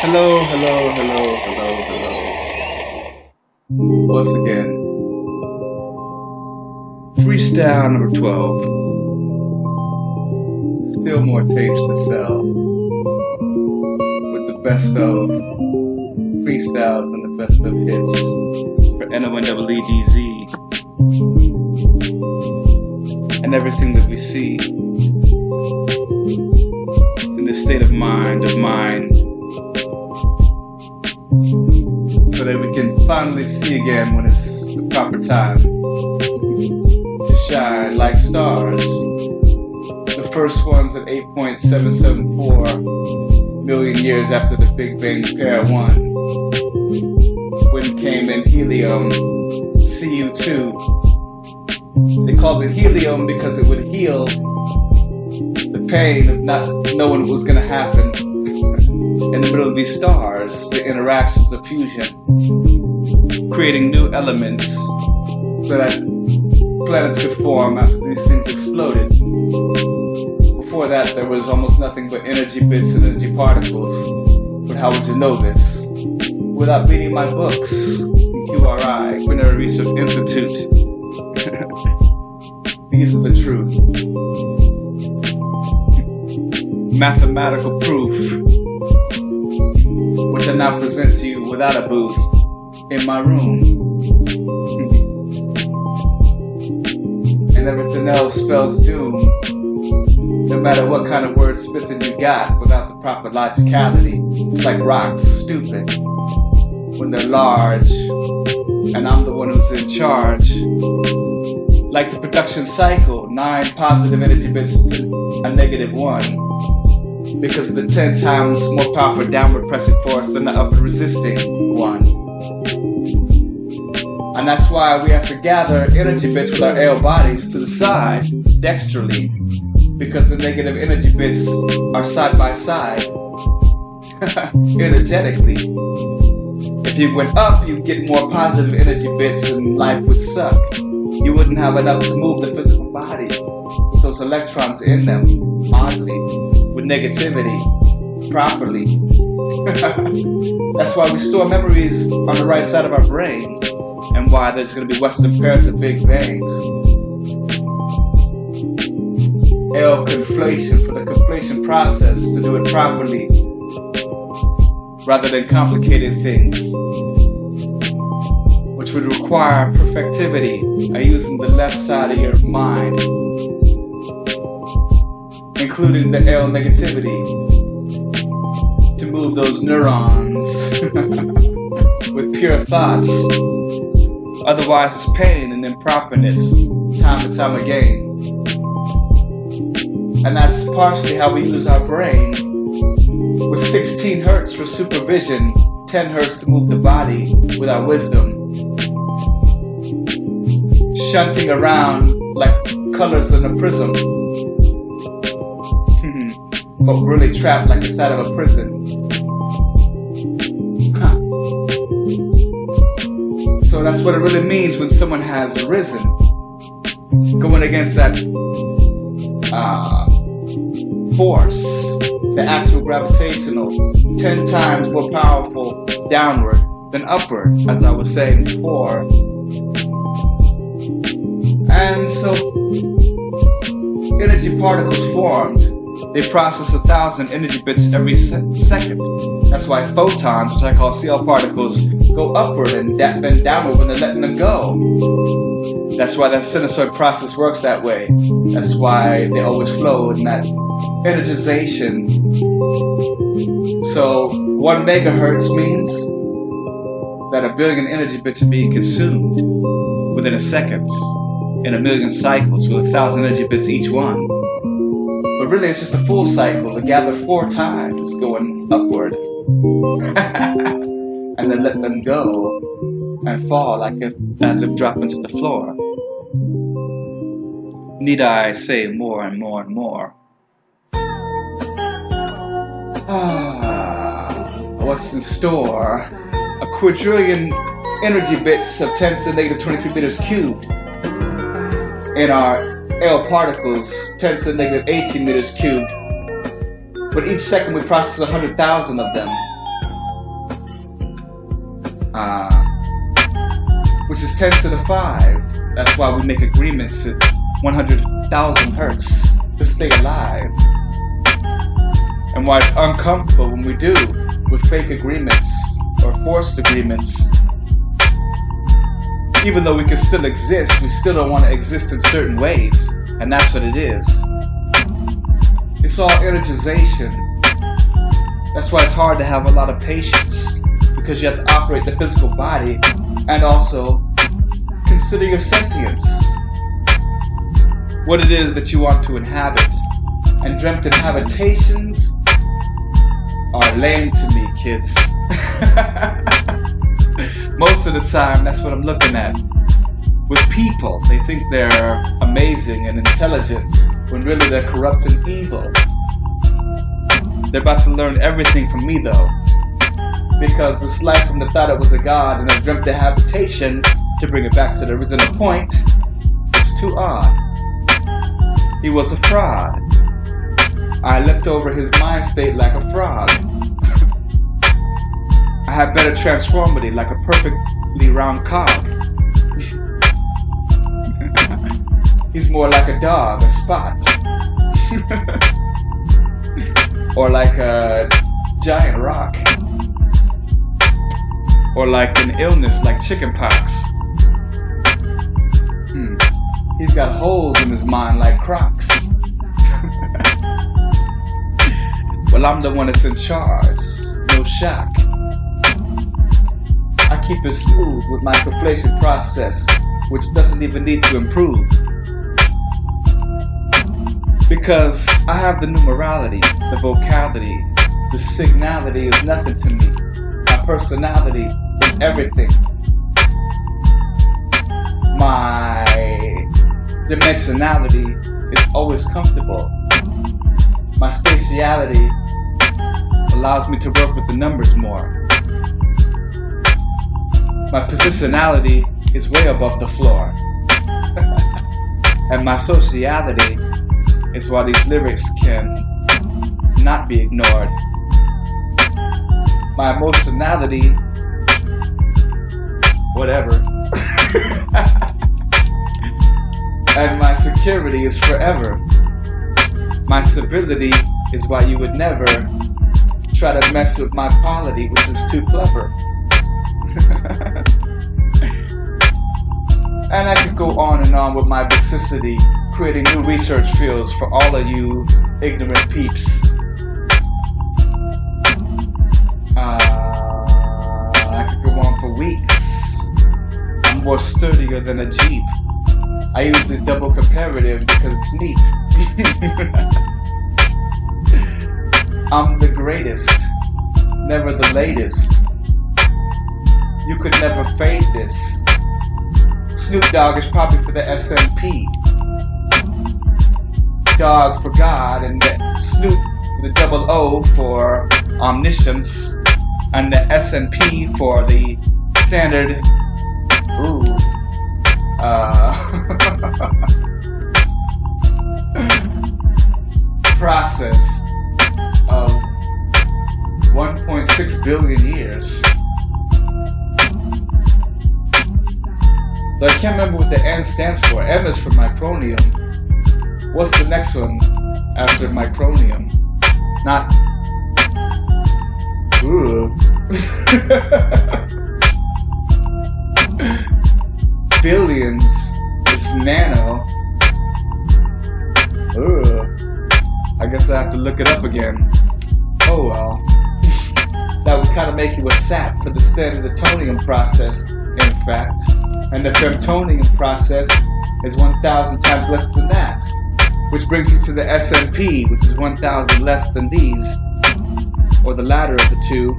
Hello, hello, hello, hello, hello. Once again, freestyle number 12. Still more tapes to sell. With the best of freestyles and the best of hits for NoNeedz. And everything that we see in this state of mind, so that we can finally see again when it's the proper time to shine like stars. The first ones at 8.774 million years after the Big Bang Pair 1, when came in helium, Cu2. They called it helium because it would heal the pain of not knowing what was going to happen in the middle of these stars, the interactions of fusion, creating new elements so that planets could form after these things exploded. Before that, there was almost nothing but energy bits and energy particles. But how would you know this? Without reading my books, QRI, Quinary Research Institute. These are the truth. Mathematical proof, which I now present to you without a booth in my room. And everything else spells doom, no matter what kind of wordsmithing you got without the proper logicality. It's like rocks, stupid, when they're large, and I'm the one who's in charge. Like the production cycle, 9 positive energy bits to a -1. Because of the 10 times more powerful downward pressing force than the upward resisting one. And that's why we have to gather energy bits with our AL bodies to the side, dexterally, because the negative energy bits are side by side, energetically. If you went up, you'd get more positive energy bits and life would suck. You wouldn't have enough to move the physical body with those electrons in them, oddly, with negativity, properly. That's why we store memories on the right side of our brain, and why there's going to be Western pairs of Big Bangs. L conflation for the conflation process to do it properly, rather than complicated things, which would require perfectivity by using the left side of your mind, including the L negativity, to move those neurons with pure thoughts. Otherwise, it's pain and improperness, time and time again. And that's partially how we use our brain, with 16 hertz for supervision, 10 hertz to move the body with our wisdom. Shunting around like colors in a prism, but really trapped like inside of a prison. So that's what it really means when someone has risen, going against that force, the actual gravitational, 10 times more powerful downward than upward, as I was saying before. And so energy particles formed. They process 1,000 energy bits every second. That's why photons, which I call CL particles, go upward and then downward when they're letting them go. That's why that sinusoid process works that way. That's why they always flow in that energization. So 1 megahertz means that 1 billion energy bits are being consumed within a second, in 1 million cycles with 1,000 energy bits each one. But really it's just a full cycle to gather 4 times going upward. And then let them go and fall as if drop into the floor. Need I say more and more and more? What's in store? A quadrillion energy bits of 10 to the -23 meters cubed in our L particles, 10 to the -18 meters cubed. But each second we process 100,000 of them. 10 to the 5. That's why we make agreements at 100,000 hertz to stay alive. And why it's uncomfortable when we do with fake agreements or forced agreements. Even though we can still exist, we still don't want to exist in certain ways. And that's what it is. It's all energization. That's why it's hard to have a lot of patience, because you have to operate the physical body and also consider your sentience. What it is that you want to inhabit. And dreamt inhabitations are lame to me, kids. Most of the time, that's what I'm looking at. With people, they think they're amazing and intelligent, when really they're corrupt and evil. They're about to learn everything from me, though. Because this life from the thought it was a god and a dreamt habitation, to bring it back to the original point, is too odd. He was a fraud. I leapt over his mind state like a frog. I have better transformity like a perfectly round cog. He's more like a dog, a spot. Or like a giant rock. Or like an illness like chickenpox. He's got holes in his mind like Crocs. Well, I'm the one that's in charge. No shock. I keep it smooth with my conflation process, which doesn't even need to improve. Because I have the numerality, the vocality, the signality is nothing to me. My personality is everything. My dimensionality is always comfortable. My spatiality allows me to work with the numbers more. My positionality is way above the floor. And my sociality is why these lyrics can not be ignored. My emotionality, whatever. And my security is forever. My stability is why you would never try to mess with my polity, which is too clever. And I could go on and on with my vicissity, creating new research fields for all of you ignorant peeps. I could go on for weeks. I'm more sturdier than a Jeep. I use the double comparative because it's neat. I'm the greatest, never the latest. You could never fade this. Snoop Dogg is probably for the SMP. Dog for God, and the Snoop, the double O for omniscience, and the SNP for the standard, process of 1.6 billion years. But I can't remember what the N stands for. M is for micronium. What's the next one after micronium? Not... Billions is nano. I guess I have to look it up again. Oh well. That would kind of make you a sap for the standard atonium process, in fact. And the femtonium process is 1,000 times less than that. Which brings you to the SMP, which is 1,000 less than these. Or the latter of the two.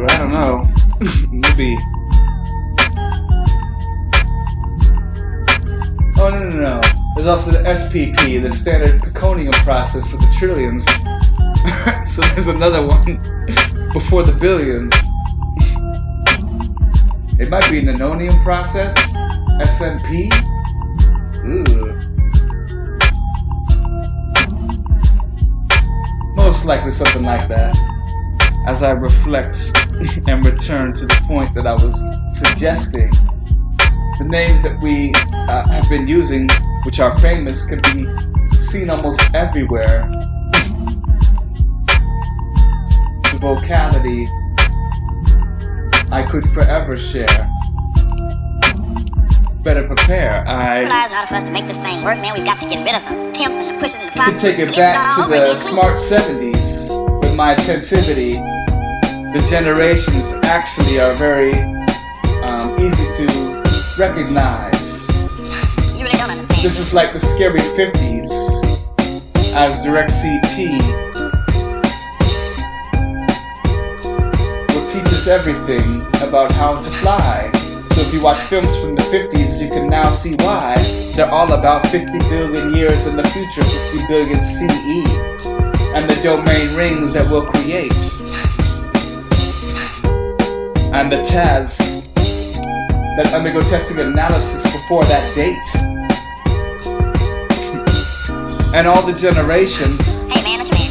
I don't know. Maybe. Oh, no. There's also the SPP, the standard Peconium process for the trillions. So there's another one before the billions. It might be the NoNeedz process, SNP. Most likely something like that. as I reflect and return to the point that I was suggesting. The names that we have been using, which are famous, can be seen almost everywhere. The vocality I could forever share. Better prepare. In order for us to make this thing work, man, we've got to get rid of the pimps and the pushes and the could prostitutes. take it back to the smart 70s with my intensivity. The generations actually are very easy to recognize. You really don't understand. This is like the scary 50s as direct CT will teach us everything about how to fly. So if you watch films from the 50s, you can now see why they're all about 50 billion years in the future, 50 billion CE, and the domain rings that we'll create, and the TAS that undergo testing analysis before that date, and all the generations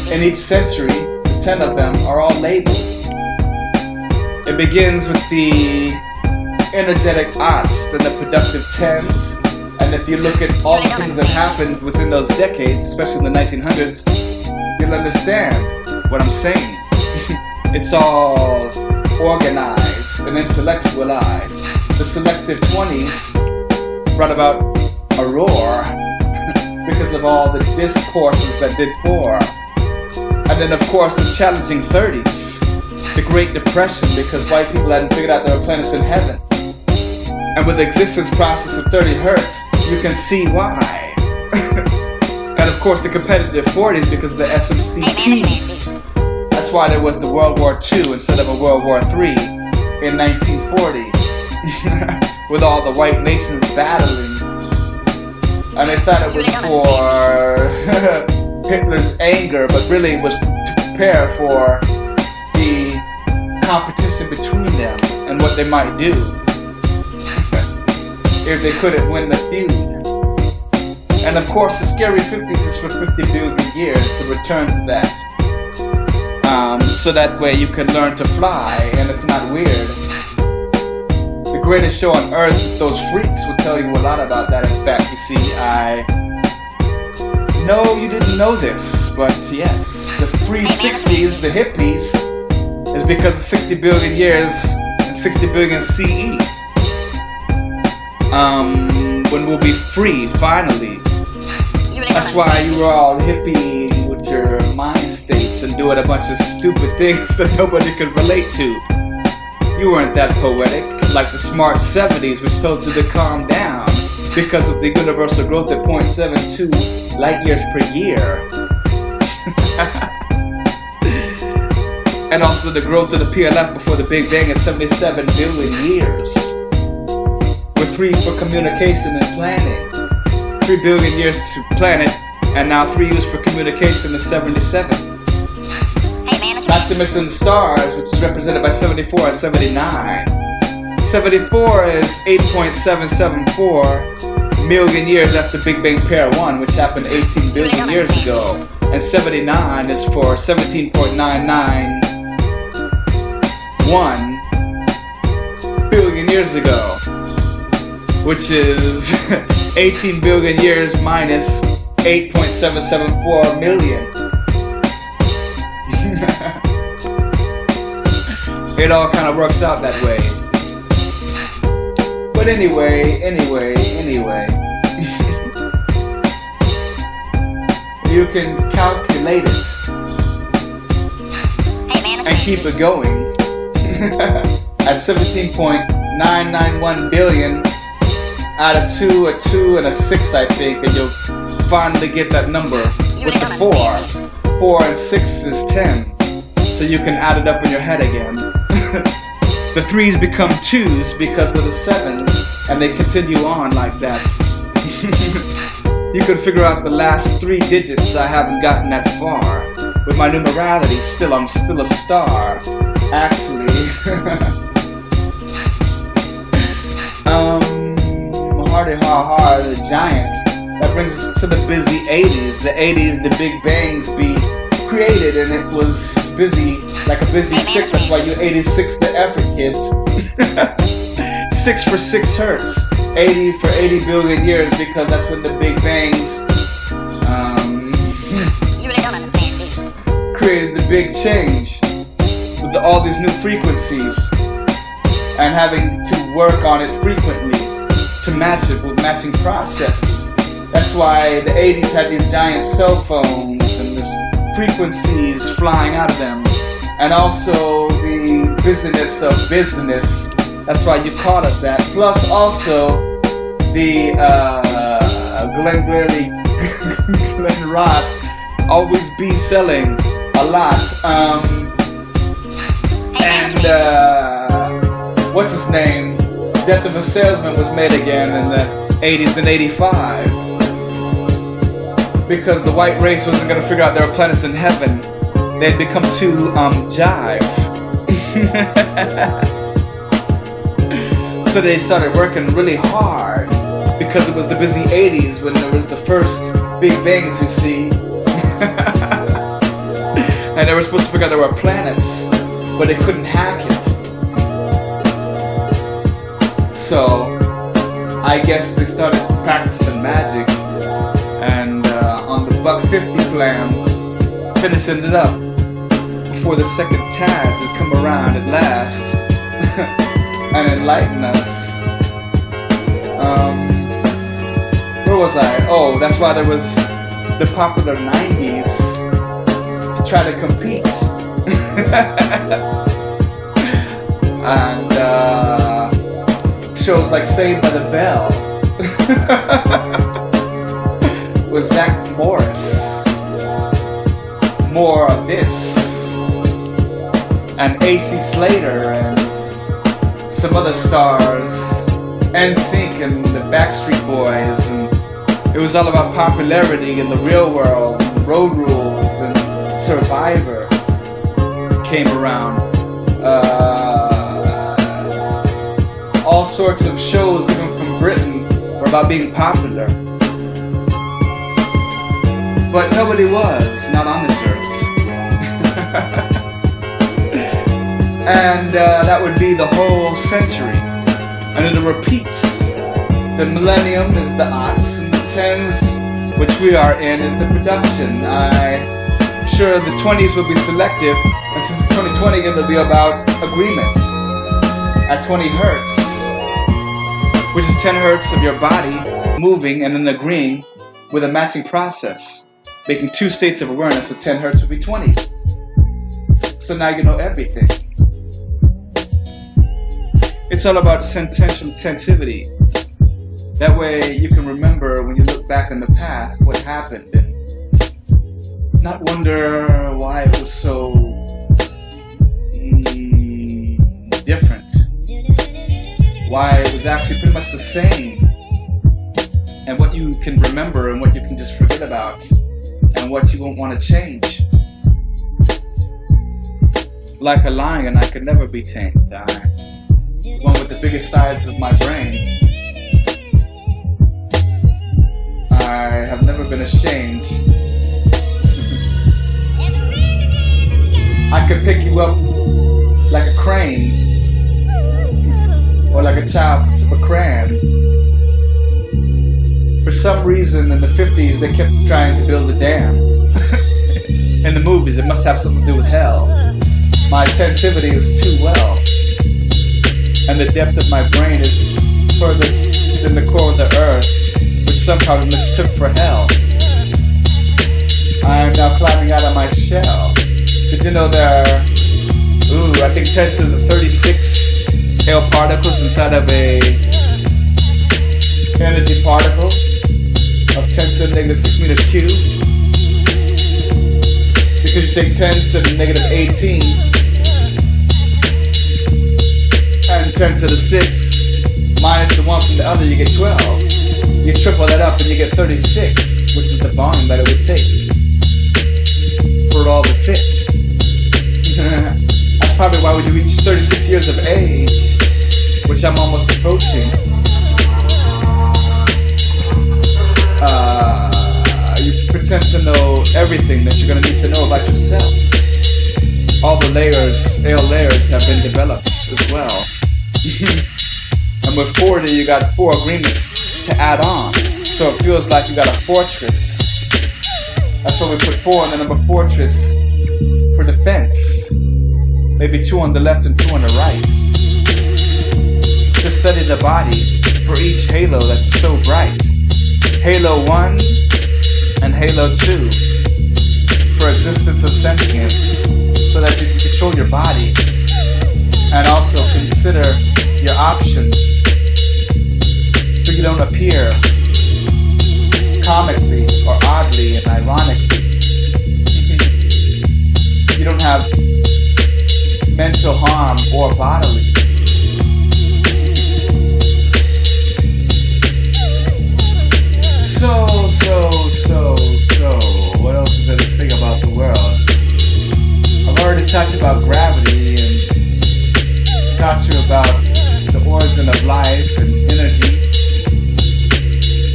in each century, the 10 of them, are all labeled. It begins with the energetic aughts, then the productive tens, and if you look at all the things that happened within those decades, especially in the 1900s, you'll understand what I'm saying. It's all organized and intellectualized. The selective 20s brought about a roar because of all the discourses that did pour. And then of course the challenging 30s, the Great Depression, because white people hadn't figured out there were planets in heaven. And with the existence process of 30 hertz, you can see why. And of course the competitive 40s because of the SMCP. That's why there was the World War II instead of a World War III in 1940. With all the white nations battling. And they thought it was for Hitler's anger, but really it was to prepare for the competition between them and what they might do if they couldn't win the feud. And of course the scary 50s is for 50 billion years, the return to that. So that way you can learn to fly and it's not weird. The greatest show on earth, those freaks, will tell you a lot about that. In fact, you see, I know you didn't know this, but yes, the free 60s, the hippies, is because of 60 billion years and 60 billion CE. When we'll be free, finally. That's why you were all hippie with your mind states and doing a bunch of stupid things that nobody could relate to. You weren't that poetic, like the smart 70s, which told you to calm down because of the universal growth at 0.72 light years per year. And also the growth of the PLF before the Big Bang at 77 billion years. We're 3 for communication and planning. 3 billion years to planet, and now 3 used for communication is 77. Not to mention the stars, which is represented by 74 and 79. 74 is 8.774 million years after Big Bang Pair 1, which happened 18 billion years ago. And 79 is for 17.991 billion years ago, which is 18 billion years minus 8.774 million. It all kind of works out that way. But anyway. You can calculate it and keep it going at 17.991 billion. Out of 2, a 2 and a 6, I think, and you'll finally get that number with the 4. 4 and 6 is 10, so you can add it up in your head again. The 3s become 2s because of the 7s, and they continue on like that. You can figure out the last 3 digits. I haven't gotten that far. With my numerality, I'm still a star, actually. Hardy ha, the giants. That brings us to the busy 80s. The 80s, the Big Bangs be created, and it was busy Like a busy six, that's why you 86 the effort, kids. 6 for 6 hertz. 80 for 80 billion years, because that's when the Big Bangs You really don't understand, do you? created the big change with all these new frequencies and having to work on it frequently to match it with matching processes. That's why the 80s had these giant cell phones and this frequencies flying out of them, and also the busyness of business. That's why you call it that. Plus also the Glenn Ross always be selling a lot. What's his name? Death of a Salesman was made again in the 80s and 85. Because the white race wasn't going to figure out there were planets in heaven. They'd become too jive. So they started working really hard, because it was the busy 80s when there was the first Big Bangs, you see. And they were supposed to figure out there were planets, but they couldn't hack it. So I guess they started practicing magic, and on the $1.50 plan, finishing it up before the second Taz would come around at last and enlighten us. Where was I? Oh, that's why there was the popular 90s to try to compete. And shows like Saved by the Bell with Zach Morris, More of This, and AC Slater, and some other stars, NSYNC and the Backstreet Boys, and it was all about popularity in the real world, and Road Rules, and Survivor came around. All sorts of shows, even from Britain, were about being popular. But nobody was, not on this earth. And that would be the whole century. And it'll repeat. The millennium is the aughts, and the tens, which we are in, is the production. I'm sure the 20s will be selective, and since it's 2020, it'll be about agreement at 20 hertz, which is 10 hertz of your body moving and then agreeing with a matching process, making two states of awareness of 10 hertz would be 20. So now you know everything. It's all about sentential attentivity. That way you can remember when you look back in the past what happened, and not wonder why it was so different. Why it was actually pretty much the same. And what you can remember and what you can just forget about, and what you won't want to change. Like a lion, I could never be tamed. The one with the biggest size of my brain. I have never been ashamed. I could pick you up like a crane, or like a child picks up a crayon. For some reason in the 50s they kept trying to build a dam. In the movies it must have something to do with hell. My attentivity is too well, and the depth of my brain is further than the core of the earth, which some probably mistook for hell. I am now climbing out of my shell. Did you know there are, I think 10 to the 36 Hale particles inside of a energy particle of 10 to the negative 6 meters cubed? Because you take 10 to the negative 18 and 10 to the 6 minus the 1 from the other, you get 12. You triple that up and you get 36, which is the volume that it would take for it all to fit. That's probably why when you reach 36 years of age, which I'm almost approaching, you pretend to know everything that you're going to need to know about yourself. all the layers, L layers have been developed as well. And with 40, you got 4 agreements to add on. So it feels like you got a fortress. That's why we put 4 in the number fortress for defense. Maybe 2 on the left and 2 on the right. To study the body for each halo that's so bright. Halo 1 and Halo 2 for existence of sentience, so that you can control your body and also consider your options so you don't appear comically or oddly and ironically. You don't have mental harm or bodily. So, what else is there to say about the world? I've already talked about gravity and talked to you about the origin of life and energy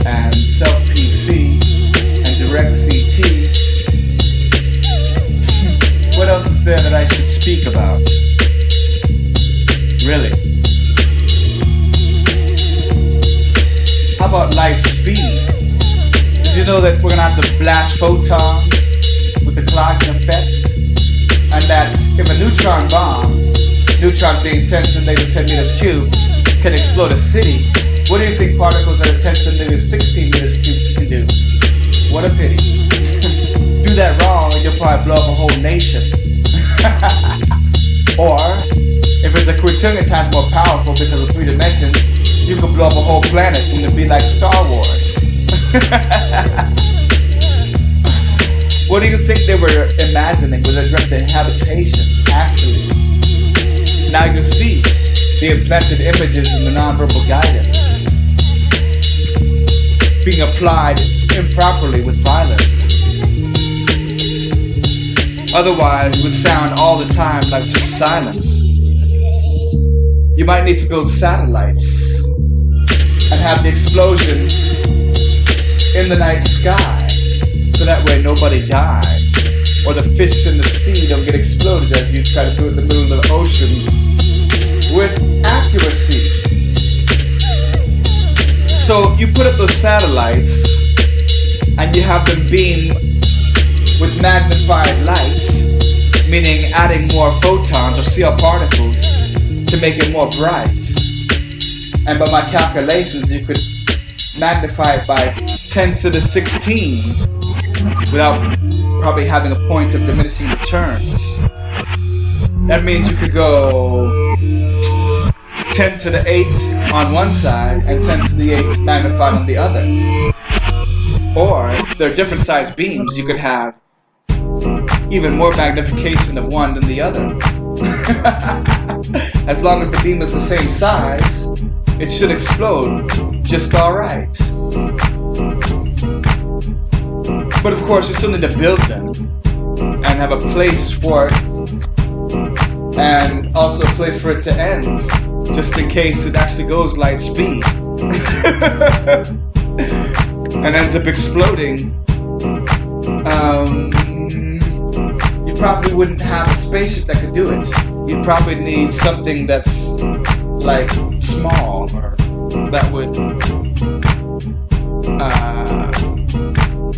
and self-PC and direct CT. What else is there that I should speak about? Really? How about light speed? Did you know that we're gonna have to blast photons with the clogging effect? And that if a neutron bomb, neutron being 10 to the negative 10 meters cubed, can explode a city, what do you think particles that are 10 to the negative 16 meters cubed can do? What a pity. Do that wrong and you'll probably blow up a whole nation. Or, if it's a quintillion times more powerful because of 3 dimensions, you could blow up a whole planet and it'd be like Star Wars. What do you think they were imagining with their dreamt habitation? Actually, now you see the implanted images in the nonverbal guidance being applied improperly with violence. Otherwise, it would sound all the time like just silence. You might need to build satellites and have the explosion in the night sky, so that way nobody dies, or the fish in the sea don't get exploded as you try to do it in the middle of the ocean with accuracy. So you put up those satellites and you have them beam with magnified light, meaning adding more photons or CL particles to make it more bright. And by my calculations, you could magnify it by 10 to the 16 without probably having a point of diminishing returns. That means you could go 10 to the 8 on one side and 10 to the 8 magnified on the other. Or, if they're different size beams, you could have even more magnification of one than the other. As long as the beam is the same size, it should explode just alright. But of course, you still need to build them and have a place for it, and also a place for it to end, just in case it actually goes light speed and ends up exploding. You probably wouldn't have a spaceship that could do it. You'd probably need something that's like small, or that would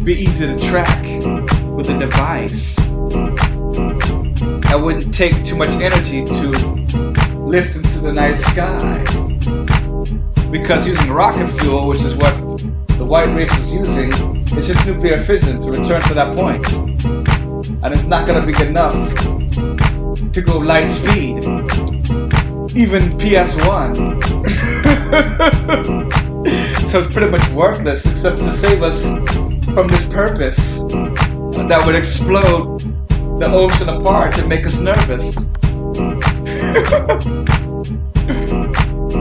be easy to track with a device. That wouldn't take too much energy to lift into the night sky. Because using rocket fuel, which is what the white race was using, it's just nuclear fission to return to that point. And it's not going to be enough to go light speed. Even PS1. So it's pretty much worthless, except to save us from this purpose that would explode the ocean apart and make us nervous.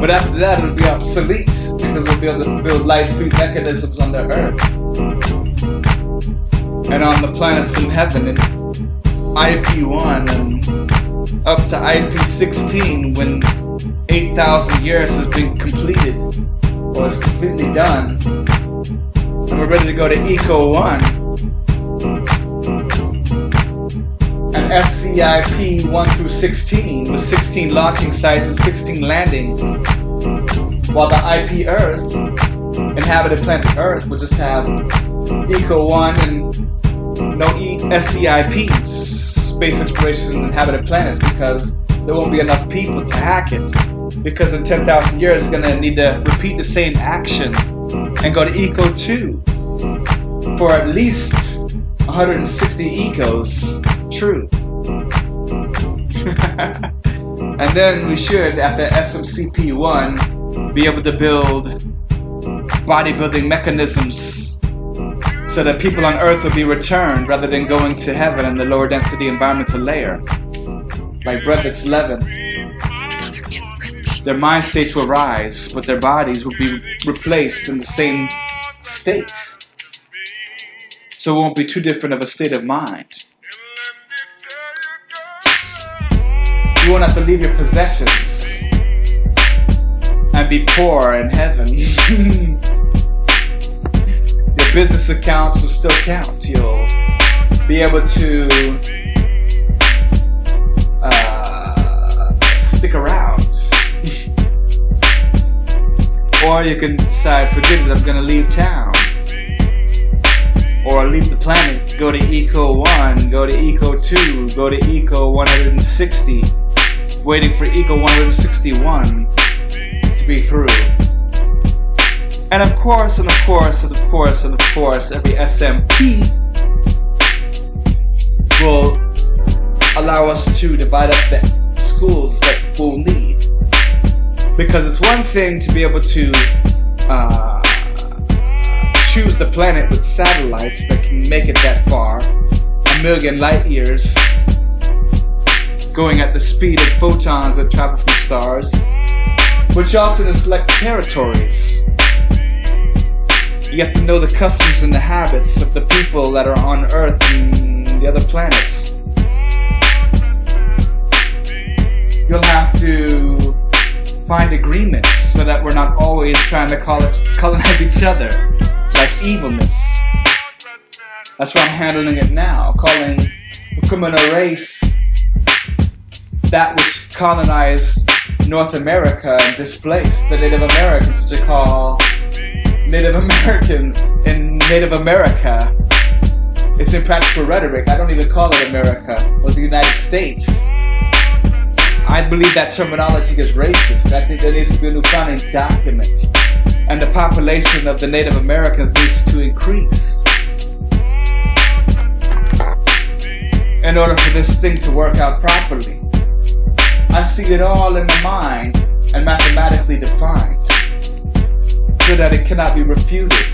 But after that, it'll be obsolete, because we'll be able to build light speed mechanisms on the Earth and on the planets in heaven, in IP1 and up to IP16, when 8,000 years has been completed, or is completely done, and we're ready to go to Eco 1 and SCIP 1 through 16 with 16 launching sites and 16 landing, while the IP Earth, inhabited planet Earth, will just have Eco 1 and no SCIPs, space exploration and inhabited planets, because there won't be enough people to hack it. Because in 10,000 years, it's going to need to repeat the same action and go to Eco 2 for at least 160 ecos. True. And then we should, after SMCP1, be able to build bodybuilding mechanisms so that people on Earth will be returned rather than going to heaven in the lower density environmental layer. Like Breivik 11. Their mind states will rise, but their bodies will be replaced in the same state. So it won't be too different of a state of mind. You won't have to leave your possessions and be poor in heaven. Your business accounts will still count. You'll be able to stick around. Or you can decide, forget it, I'm gonna leave town. Or leave the planet, go to Eco 1, go to Eco 2, go to Eco 160, waiting for Eco 161 to be through. And of course, every SMP will allow us to divide up the schools that we'll need. Because it's one thing to be able to choose the planet with satellites that can make it that far, 1,000,000 light years, going at the speed of photons that travel from stars, but you also need to select territories. You have to know the customs and the habits of the people that are on Earth and the other planets. You'll have to find agreements so that we're not always trying to colonize each other like evilness. That's why I'm handling it now, calling the criminal race that which colonized North America and displaced the Native Americans, which they call Native Americans in Native America. It's impractical rhetoric. I don't even call it America or the United States. I believe that terminology is racist. I think there needs to be a new founding document. And the population of the Native Americans needs to increase in order for this thing to work out properly. I see it all in the mind and mathematically defined so that it cannot be refuted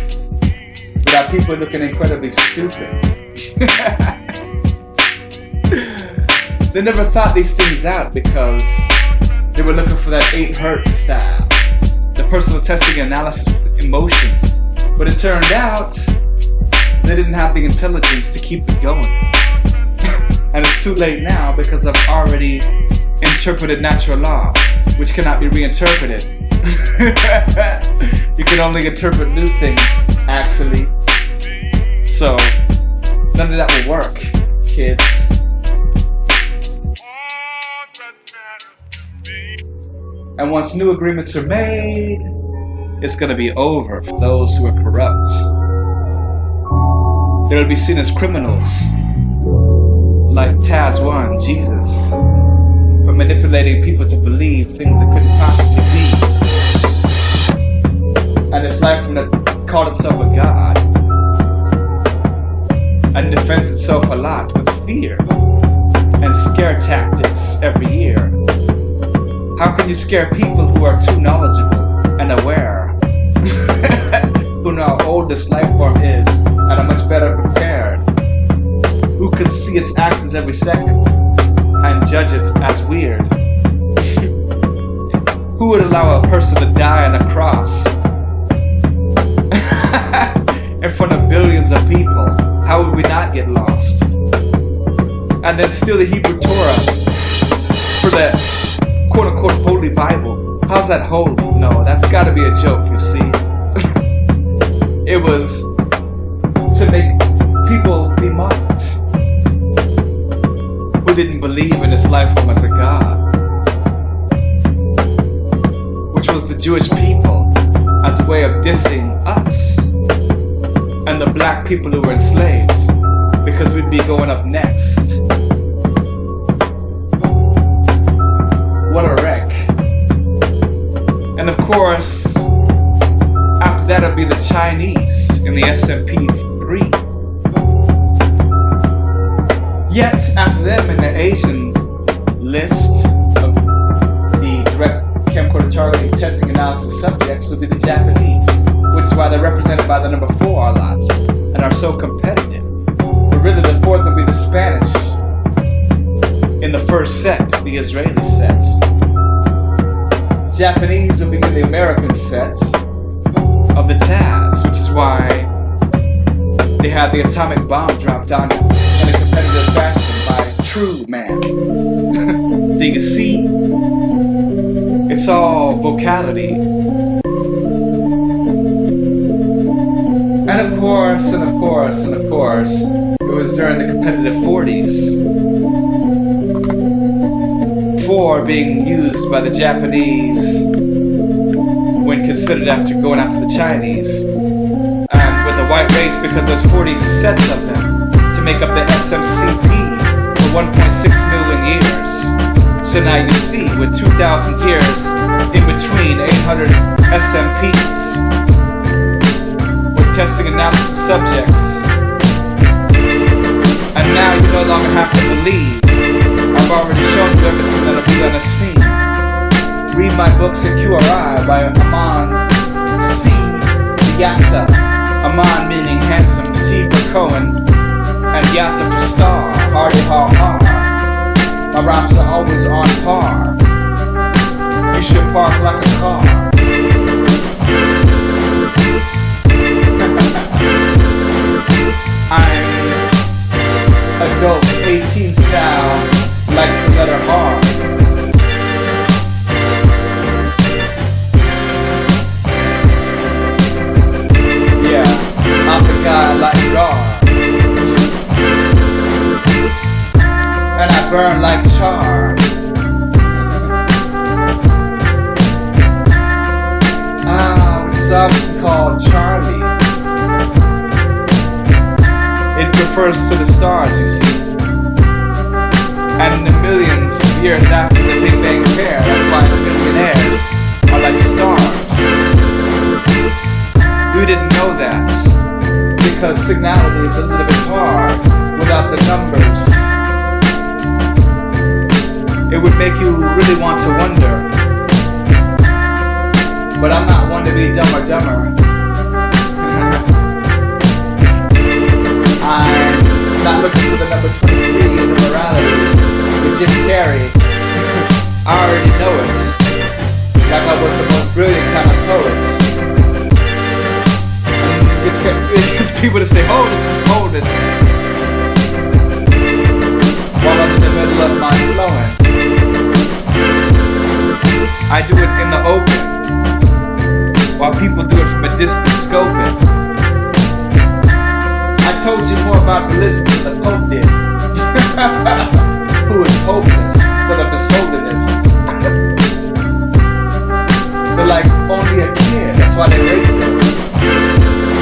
without people looking incredibly stupid. They never thought these things out because they were looking for that 8 Hertz style, the personal testing analysis of emotions. But it turned out they didn't have the intelligence to keep it going. And it's too late now because I've already interpreted natural law, which cannot be reinterpreted. You can only interpret new things, actually. So, none of that will work, kids. And once new agreements are made, it's going to be over for those who are corrupt. They will be seen as criminals, like Taz 1, Jesus, for manipulating people to believe things that couldn't possibly be. And this life from that called itself a god, and defends itself a lot with fear and scare tactics every year. How can you scare people who are too knowledgeable and aware, who know how old this life form is and are much better prepared, who can see its actions every second and judge it as weird? Who would allow a person to die on a cross in front of billions of people? How would we not get lost? And then steal the Hebrew Torah for the quote-unquote Holy Bible. How's that holy? No, that's got to be a joke, you see. It was to make people be mocked. believe in this life form as a god, which was the Jewish people, as a way of dissing us and the black people who were enslaved, because we'd be going up next. What a wreck. And of course, after that it'll be the Chinese in the SMP3. Yet, after them in the Asian list of the direct camcorder targeting testing analysis subjects would be the Japanese, which is why they're represented by the number 4 a lot and are so competitive. But really the fourth would be the Spanish in the first set, the Israeli set. Japanese will be in the American set of the Taz, which is why they had the atomic bomb dropped on it in a competitive fashion by True Man. Do you see? It's all vocality. And of course, it was during the competitive 40s. 4 being used by the Japanese when considered after going after the Chinese. And with the white race, because there's 40 sets of them to make up the SMCP for 1.6 million years. So now you see, with 2,000 years in between 800 SMPs, with testing analysis subjects, and now you no longer have to believe. I've already shown you everything that'll be on the scene. Read my books at QRI by Aman C. Yatta. Aman meaning handsome, C for Cohen, and Yatta for star, hardy ha ha. My rhymes are always on par. You should park like a car. I'm adult 18 style, like the letter R. Yeah, I'm the guy like Gar. And I burn like char. Which is obviously called Charlie. It refers to the stars, you see. And the millions of years after the Big Bang pair, that's why the millionaires are like stars. We didn't know that, because signality is a little bit hard without the numbers. It would make you really want to wonder. But I'm not one to be dumber. I'm not looking for the number 23 in the morality with Jim Carrey. I already know it. Like I was the most brilliant kind of poet. And it gets people to say, hold it. While I'm in the middle of my flowing. I do it in the open, while people do it from a distance scoping. I told you more about religion than the Pope did. Who is hopeless instead of his holiness. They're like only a kid, that's why they rape them.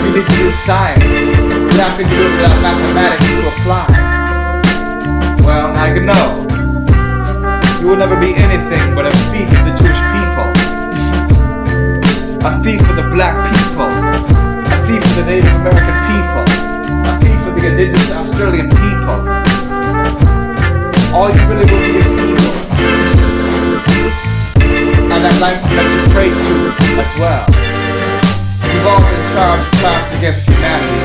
You need to do science. You're not going to do it without mathematics to apply. Well, now you know. You will never be anything but a thief of the Jewish people. A thief of the black people. A thief of the Native American people. A thief of the indigenous Australian people. All you really will be is evil. And that life that you pray to as well. You've all been charged with crimes against humanity.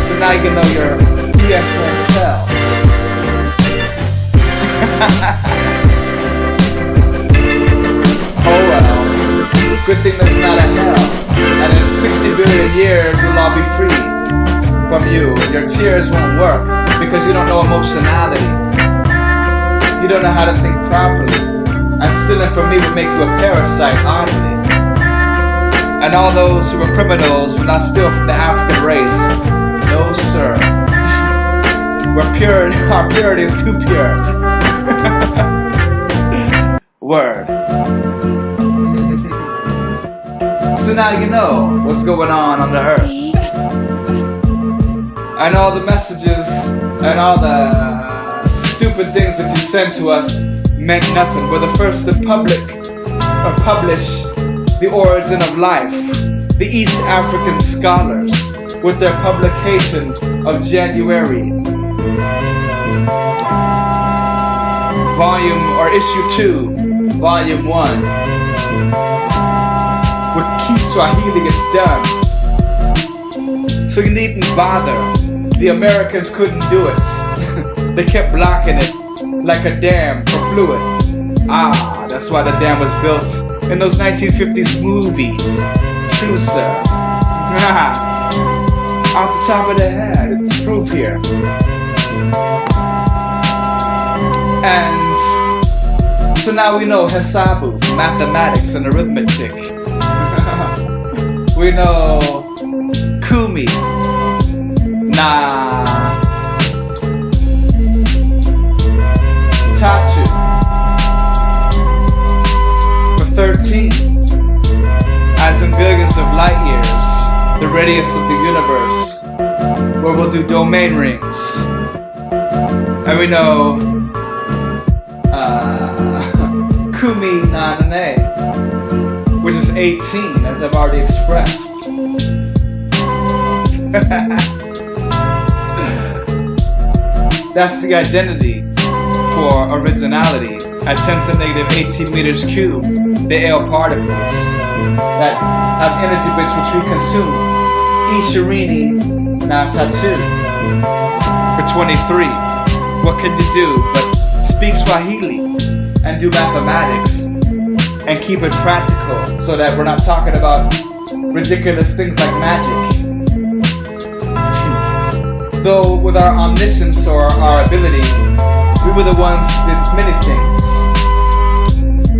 So now you know your BS won't sell. Oh well, good thing there's not a hell. And in 60 billion years we'll all be free from you. And your tears won't work because you don't know emotionality. You don't know how to think properly. And stealing from me would make you a parasite, oddly. And all those who were criminals will not steal from the African race. No sir. We're pure, our purity is too pure. Word. So now you know what's going on the earth. And all the messages and all the stupid things that you sent to us meant nothing. We're the first to publish the origin of life. The East African scholars with their publication of January. Issue 2, Volume 1. With Kiswahili it's done. So you needn't bother. The Americans couldn't do it. They kept blocking it like a dam for fluid. Ah, that's why the dam was built in those 1950s movies. True, sir. Off the top of the head, it's proof here. And so now we know Hesabu, mathematics and arithmetic. We know Kumi, Na, Tachu, for 13, as in billions of light years, the radius of the universe, where we'll do domain rings. And we know Kumi Nanane, which is 18, as I've already expressed. That's the identity for originality. At 10 to the negative 18 meters cubed, the L particles that have energy bits which we consume. Ishirini na Tatu. For 23, what can you do but speak Swahili and do mathematics and keep it practical so that we're not talking about ridiculous things like magic. Though with our omniscience or our ability, we were the ones who did many things.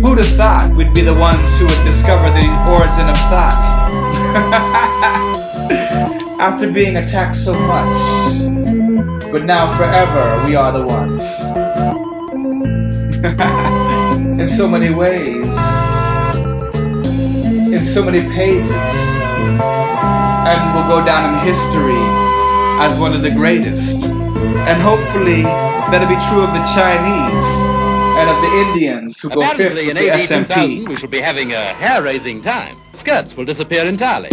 Who'd have thought we'd be the ones who would discover the origin of thought? After being attacked so much, but now forever we are the ones. In so many ways, in so many pages, and will go down in history as one of the greatest. And hopefully that'll be true of the Chinese and of the Indians who go fifth with the SMP. We shall be having a hair-raising time. Skirts will disappear entirely.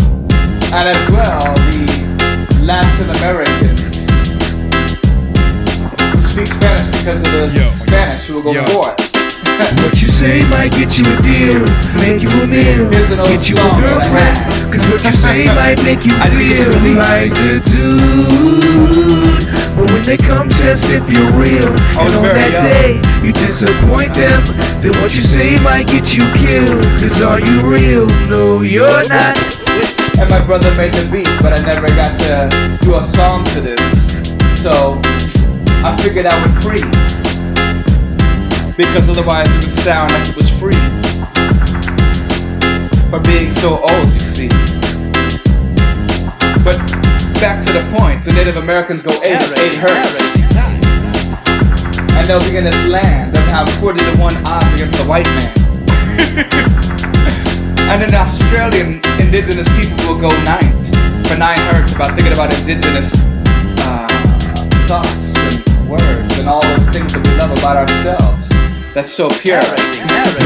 And as well, the Latin Americans who speak Spanish because of the Spanish who will go forth. What you say might get you a deal, make you a meal, get you a girlfriend. Cause what you say might make you feel like the dude. But when they come test if you're real, and on that day you disappoint them, then what you say might get you killed. Cause are you real? No, you're not. And my brother made the beat, but I never got to do a song to this. So I figured I would free, because otherwise it would sound like it was free. For being so old, you see. But back to the point, the Native Americans go 8 hertz. And they'll be in this land, they'll have 40 to 1 odds against the white man. And then the Australian indigenous people will go 9th for 9 hertz thinking about indigenous thoughts and words and all those things that we love about ourselves. That's so pure.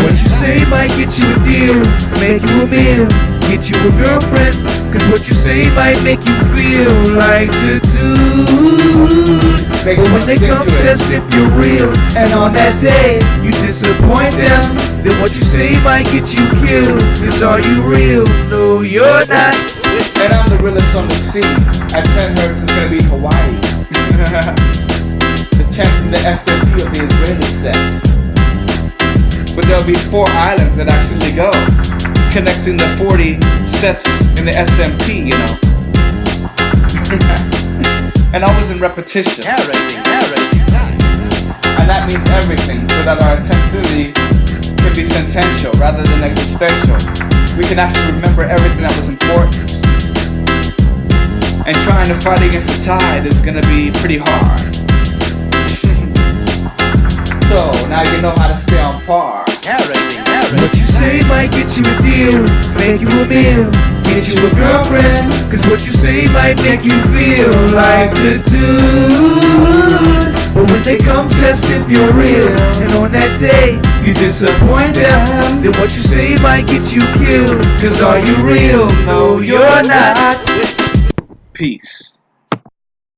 What you say might get you a deal, make you a meal, get you a girlfriend. Cause what you say might make you feel like the dude. But when they come test if you're real, and on that day you disappoint them, then what you say might get you killed. Cause are you real? No, you're not. And I'm the realest on the sea. At 10 hertz it's gonna be Hawaii. The 10th from the SMP will be Israeli set. But there'll be 4 islands that actually go, connecting the 40 sets in the SMP, you know. And always in repetition. And that means everything, so that our intensity can be sentential rather than existential. We can actually remember everything that was important. And trying to fight against the tide is gonna be pretty hard. So So now you know how to stay on par. What you say might get you a deal, make you a meal, get you a girlfriend. Cause what you say might make you feel like the dude. But when they come test if you're real, and on that day you disappoint them, then what you say might get you killed. Cause are you real? No, you're not. Peace.